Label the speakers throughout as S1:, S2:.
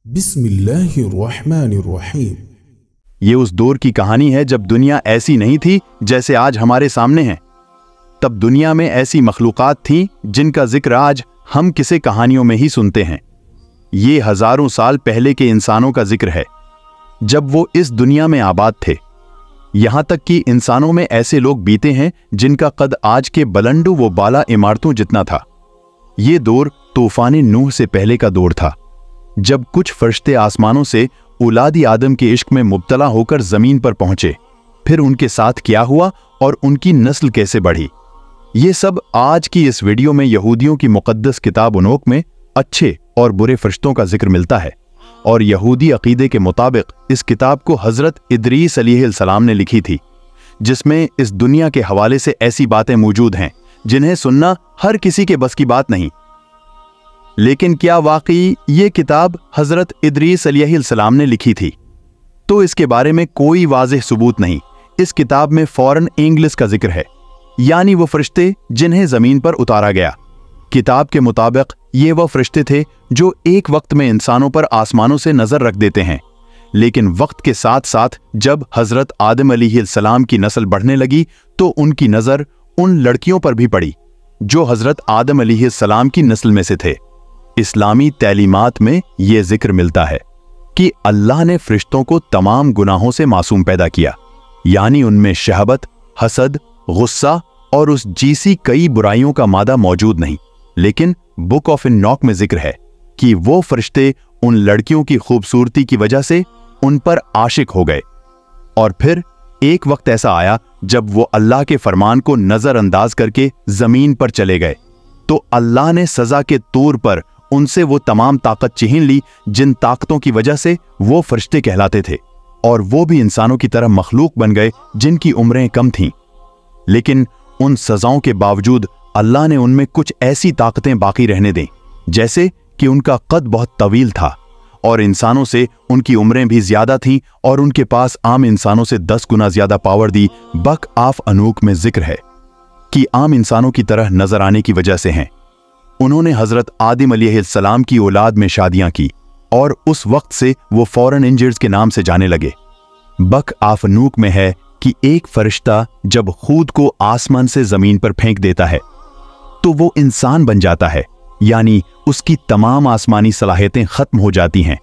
S1: बिस्मिल्लाहिर्रहमानिर्रहीम।
S2: ये उस दौर की कहानी है जब दुनिया ऐसी नहीं थी जैसे आज हमारे सामने है। तब दुनिया में ऐसी मखलूक़ात थीं जिनका जिक्र आज हम किसे कहानियों में ही सुनते हैं। ये हजारों साल पहले के इंसानों का जिक्र है, जब वो इस दुनिया में आबाद थे। यहां तक कि इंसानों में ऐसे लोग बीते हैं जिनका कद आज के बुलंदों व बाला इमारतों जितना था। ये दौर तूफान नूह से पहले का दौर था, जब कुछ फरिश्ते आसमानों से औलादी आदम के इश्क में मुब्तला होकर जमीन पर पहुंचे। फिर उनके साथ क्या हुआ और उनकी नस्ल कैसे बढ़ी, ये सब आज की इस वीडियो में यहूदियों की मुक़द्दस किताब उनोक में अच्छे और बुरे फरिश्तों का जिक्र मिलता है। और यहूदी अकीदे के मुताबिक इस किताब को हज़रत इदरीस अलैहिस्सलाम ने लिखी थी, जिसमें इस दुनिया के हवाले से ऐसी बातें मौजूद हैं जिन्हें सुनना हर किसी के बस की बात नहीं। लेकिन क्या वाकई ये किताब हज़रत इदरीस अलैहिस्सलाम ने लिखी थी? तो इसके बारे में कोई वाज़ेह सबूत नहीं। इस किताब में फौरन इंग्लिस का जिक्र है, यानी वो फरिश्ते जिन्हें ज़मीन पर उतारा गया। किताब के मुताबिक ये वो फरिश्ते थे जो एक वक्त में इंसानों पर आसमानों से नज़र रख देते हैं, लेकिन वक्त के साथ साथ जब हज़रत आदम अलैहिस्सलाम की नस्ल बढ़ने लगी तो उनकी नज़र उन लड़कियों पर भी पड़ी जो हज़रत आदम अलैहिस्सलाम की नस्ल में से थे। इस्लामी तैलीमात में ये जिक्र मिलता है कि अल्लाह ने फरिश्तों को तमाम गुनाहों से मासूम पैदा किया, यानी उनमें शहबत, हसद, गुस्सा और उस जैसी कई बुराइयों का मादा मौजूद नहीं। लेकिन बुक ऑफ इनॉक में जिक्र है कि वो फरिश्ते उन लड़कियों की खूबसूरती की वजह से उन पर आशिक हो गए। और फिर एक वक्त ऐसा आया जब वो अल्लाह के फरमान को नजरअंदाज करके जमीन पर चले गए, तो अल्लाह ने सजा के तौर पर उनसे वो तमाम ताकत छीन ली जिन ताकतों की वजह से वो फरिश्ते कहलाते थे, और वो भी इंसानों की तरह मखलूक बन गए जिनकी उम्रें कम थीं। लेकिन उन सजाओं के बावजूद अल्लाह ने उनमें कुछ ऐसी ताकतें बाकी रहने दें, जैसे कि उनका कद बहुत तवील था और इंसानों से उनकी उम्रें भी ज्यादा थीं, और उनके पास आम इंसानों से 10 गुना ज्यादा पावर दी। बक ऑफ अनूक में जिक्र है कि आम इंसानों की तरह नजर आने की वजह से हैं। उन्होंने हजरत आदम अलैहिस्सलाम की औलाद में शादियां की और उस वक्त से वो फॉरेन इंजर्स के नाम से जाने लगे। बक ऑफ अनूक में है कि एक फरिश्ता जब खुद को आसमान से जमीन पर फेंक देता है तो वो इंसान बन जाता है, यानी उसकी तमाम आसमानी सलाहियतें खत्म हो जाती हैं।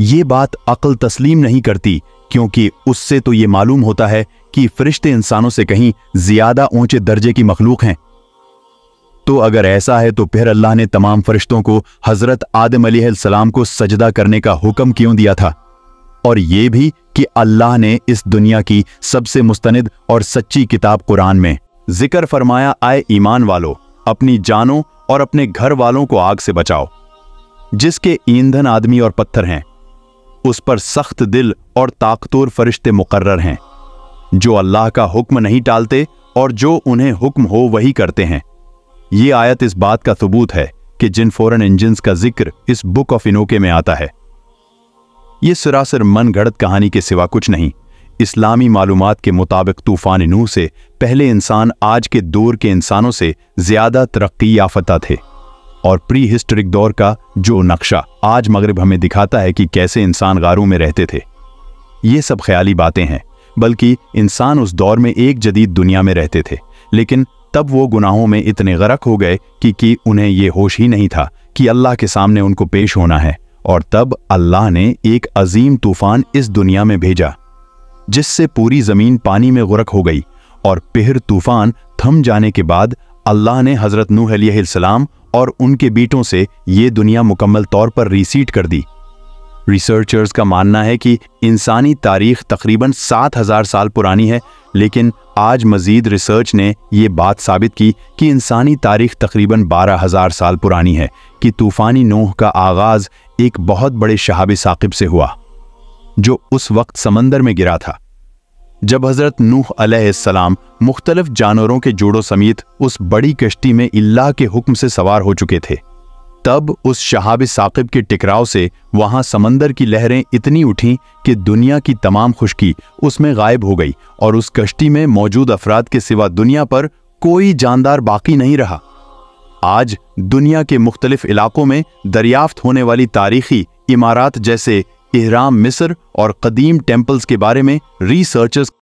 S2: ये बात अक्ल तस्लीम नहीं करती, क्योंकि उससे तो ये मालूम होता है कि फरिश्ते इंसानों से कहीं ज्यादा ऊंचे दर्जे की मखलूक हैं। तो अगर ऐसा है तो फिर अल्लाह ने तमाम फरिश्तों को हजरत आदम अलैहिस्सलाम को सजदा करने का हुक्म क्यों दिया था? और ये भी कि अल्लाह ने इस दुनिया की सबसे मुस्तनिद और सच्ची किताब कुरान में जिक्र फरमाया, आए ईमान वालों, अपनी जानों और अपने घर वालों को आग से बचाओ, जिसके ईंधन आदमी और पत्थर हैं। उस पर सख्त दिल और ताकतवर फरिश्ते मुकर्रर हैं, जो अल्लाह का हुक्म नहीं टालते और जो उन्हें हुक्म हो वही करते हैं। ये आयत इस बात का सबूत है कि जिन फॉरेन इंजन्स का जिक्र इस बुक ऑफ इनोके में आता है, ये सरासर मन गढ़ंत कहानी के सिवा कुछ नहीं। इस्लामी मालूमात के मुताबिक तूफान नूह से पहले इंसान आज के दौर के इंसानों से ज्यादा तरक्की याफ्ता थे, और प्री हिस्टोरिक दौर का जो नक्शा आज मगरिब हमें दिखाता है कि कैसे इंसान गारों में रहते थे, ये सब ख्याली बातें हैं। बल्कि इंसान उस दौर में एक जदीद दुनिया में रहते थे, लेकिन तब वो गुनाहों में इतने गरक हो गए कि उन्हें ये होश ही नहीं था कि अल्लाह के सामने उनको पेश होना है। और तब अल्लाह ने एक अजीम तूफान इस दुनिया में भेजा, जिससे पूरी जमीन पानी में गुरक हो गई। और फिर तूफान थम जाने के बाद अल्लाह ने हजरत नूह अलैहिस्सलाम और उनके बेटों से ये दुनिया मुकम्मल तौर पर रीसीट कर दी। रिसर्चर्स का मानना है कि इंसानी तारीख तकरीबन 7000 साल पुरानी है, लेकिन आज मजीद रिसर्च ने ये बात साबित की कि इंसानी तारीख तकरीबन 12000 साल पुरानी है कि तूफानी नूह का आगाज एक बहुत बड़े शहाब साकिब से हुआ, जो उस वक्त समंदर में गिरा था, जब हजरत नूह अलैहिस्सलाम मुख्तलिफ जानवरों के जोड़ों समेत उस बड़ी कश्ती में अल्लाह के हुक्म से सवार हो चुके थे। तब उस शहाब साकिब के टकराव से वहां समंदर की लहरें इतनी उठीं कि दुनिया की तमाम खुश्की उसमें गायब हो गई, और उस कश्ती में मौजूद अफराद के सिवा दुनिया पर कोई जानदार बाकी नहीं रहा। आज दुनिया के मुख्तलिफ इलाकों में दरियाफ्त होने वाली तारीखी इमारात जैसे इहराम मिस्र और कदीम टेम्पल्स के बारे में रिसर्चर्स